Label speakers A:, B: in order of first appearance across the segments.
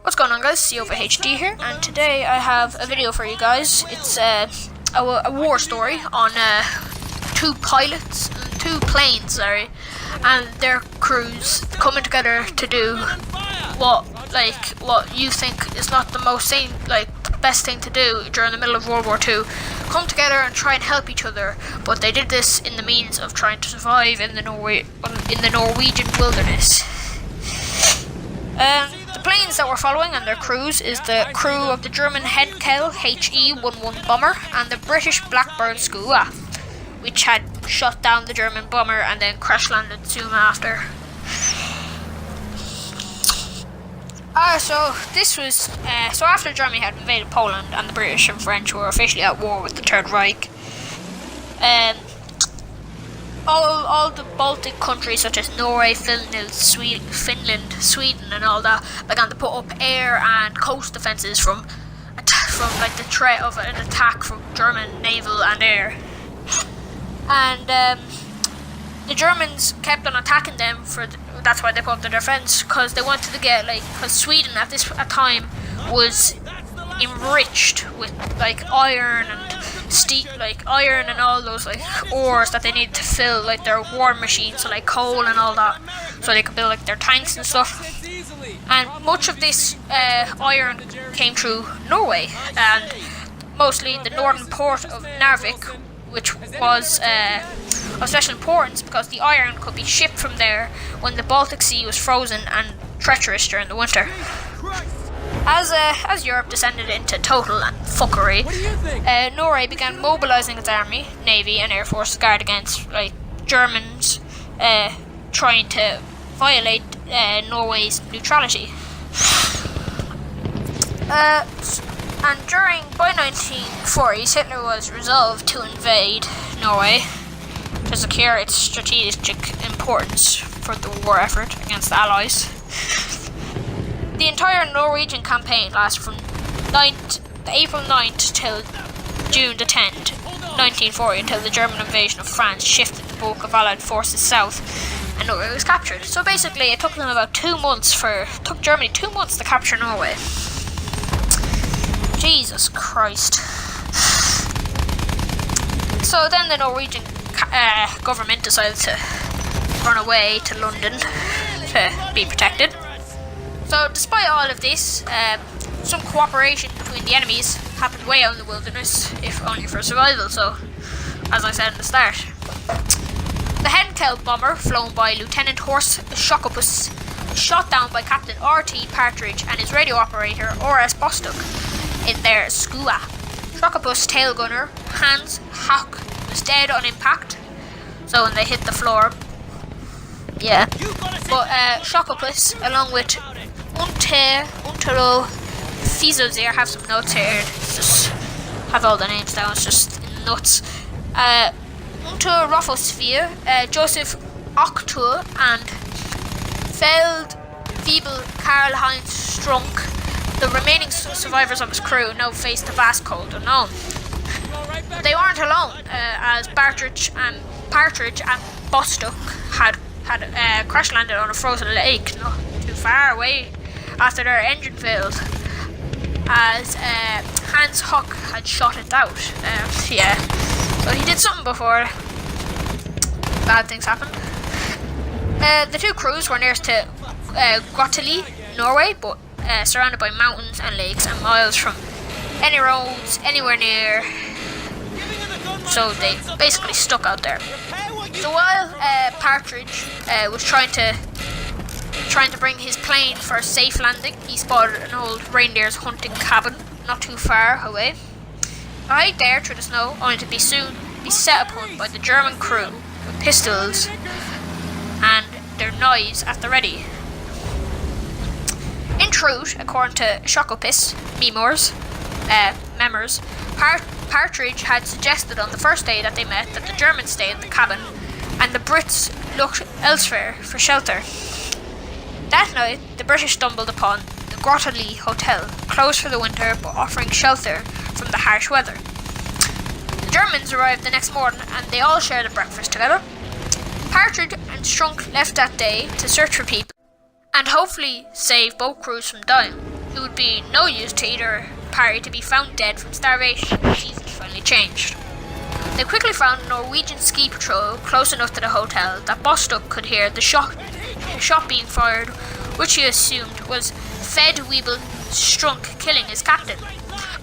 A: What's going on, guys? COVHD here, and today I have a video for you guys. It's a war story on two planes, and their crews coming together to do what you think is not the best thing to do during the middle of World War II. Come together and try and help each other, but they did this in the means of trying to survive in the Norwegian wilderness. The planes that we're following and their crews is the crew of the German Henkel HE-11 bomber and the British Blackburn Skua, which had shot down the German bomber and then crash landed soon after. So after Germany had invaded Poland and the British and French were officially at war with the Third Reich, all the Baltic countries such as Norway, Finland, Sweden and all that began to put up air and coast defences from the threat of an attack from German naval and air. And the Germans kept on attacking them that's why they put up the defence, because they wanted to get because Sweden at this time was enriched with iron and steel, iron and all those ores that they needed to fill their war machines, so coal and all that, so they could build their tanks and stuff. And much of this iron came through Norway, and mostly the northern port of Narvik, which was of special importance because the iron could be shipped from there when the Baltic Sea was frozen and treacherous during the winter. As Europe descended into total fuckery, Norway began mobilising its army, navy and air force to guard against Germans trying to violate Norway's neutrality. And by 1940s, Hitler was resolved to invade Norway to secure its strategic importance for the war effort against the Allies. The entire Norwegian campaign lasted from April 9th till June the 10th, 1940, until the German invasion of France shifted the bulk of Allied forces south and Norway was captured. So basically it took them about 2 months took Germany 2 months to capture Norway. Jesus Christ. So then the Norwegian government decided to run away to London to be protected. So despite all of this, some cooperation between the enemies happened way out in the wilderness, if only for survival, so as I said in the start. The Henkel bomber, flown by Lieutenant Horst Schokopus, was shot down by Captain R.T. Partridge and his radio operator R.S. Bostock in their Skua. Schokopus' tail gunner, Hans Hock, was dead on impact, so when they hit the floor, but Schokopus, along with Untero Fizozir, have some notes here, just have all the names down, it's just nuts. Unter Rothosphäre, Joseph Oktur and Feldwebel Karl-Heinz Strunk, the remaining survivors of his crew, now faced a vast cold unknown. But they weren't alone, as Partridge and Bostock had crash landed on a frozen lake not too far away after their engine failed, as Hans Hock had shot it out. So he did something before bad things happened. The two crews were nearest to Gotteli, Norway, but surrounded by mountains and lakes and miles from any roads anywhere near, so they basically stuck out there. So while Partridge was trying to bring his plane for a safe landing, he spotted an old reindeer's hunting cabin not too far away. Right there through the snow, only to soon be set upon by the German crew with pistols and their knives at the ready. In truth, according to Schokopus Memers, Partridge had suggested on the first day that they met that the Germans stay in the cabin and the Brits looked elsewhere for shelter. That night, the British stumbled upon the Grottoli Hotel, closed for the winter but offering shelter from the harsh weather. The Germans arrived the next morning and they all shared a breakfast together. Partridge and Strunk left that day to search for people and hopefully save both crews from dying. it would be no use to either party to be found dead from starvation. The season finally changed. They quickly found a Norwegian ski patrol close enough to the hotel that Bostock could hear the shot being fired, which he assumed was Fed Weeble Strunk killing his captain.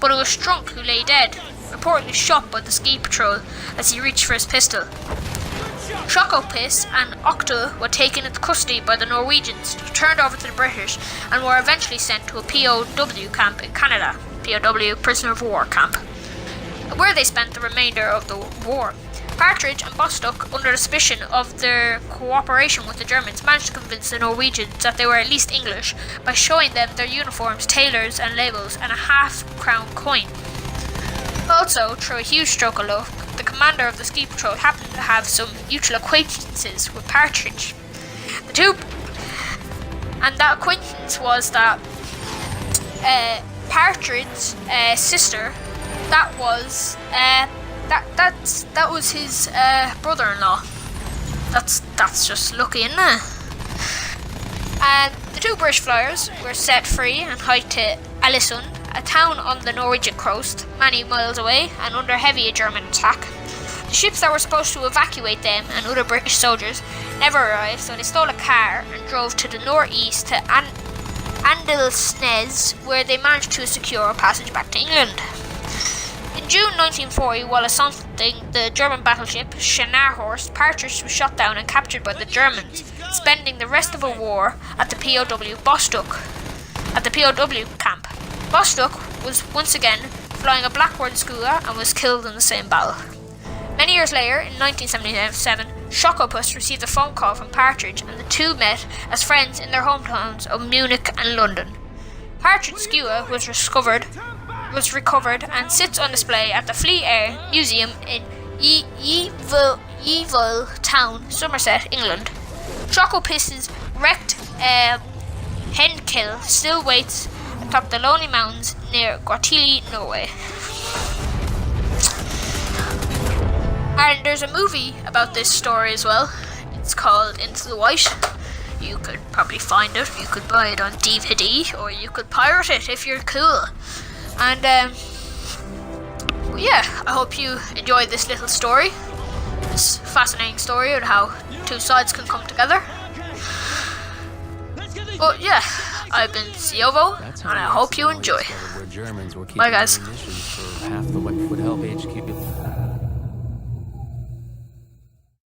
A: But it was Strunk who lay dead, reportedly shot by the ski patrol as he reached for his pistol. Shokopis and Octo were taken into custody by the Norwegians, turned over to the British, and were eventually sent to a POW camp in Canada, POW, prisoner of war camp, where they spent the remainder of the war. Partridge and Bostock, under suspicion of their cooperation with the Germans, managed to convince the Norwegians that they were at least English by showing them their uniforms, tailors and labels, and a half-crown coin. Also, through a huge stroke of luck, the commander of the ski patrol happened to have some mutual acquaintances with Partridge. And that acquaintance was that Partridge's sister. That was his brother-in-law. That's just lucky, isn't it? And the two British flyers were set free and hiked to Alisund, a town on the Norwegian coast, many miles away and under heavy German attack. The ships that were supposed to evacuate them and other British soldiers never arrived, so they stole a car and drove to the northeast to Andelsnes, where they managed to secure a passage back to England. In June 1940, while assaulting the German battleship Scharnhorst, Partridge was shot down and captured by the Germans, spending the rest of the war at the POW Bostock, at the POW camp. Bostock was once again flying a Blackbird Skua and was killed in the same battle. Many years later, in 1977, Shokopus received a phone call from Partridge, and the two met as friends in their hometowns of Munich and London. Partridge's Skua was recovered and sits on display at the Fleet Air Museum in Yeovil Town, Somerset, England. Shokopus's wrecked Henkill still waits atop the lonely mountains near Guatili, Norway. And there's a movie about this story as well. It's called Into the White. You could probably find it. You could buy it on DVD, or you could pirate it if you're cool. And yeah, I hope you enjoyed this little story. This fascinating story of how two sides can come together. But yeah, I've been Siovo, and I hope you enjoy. Bye guys.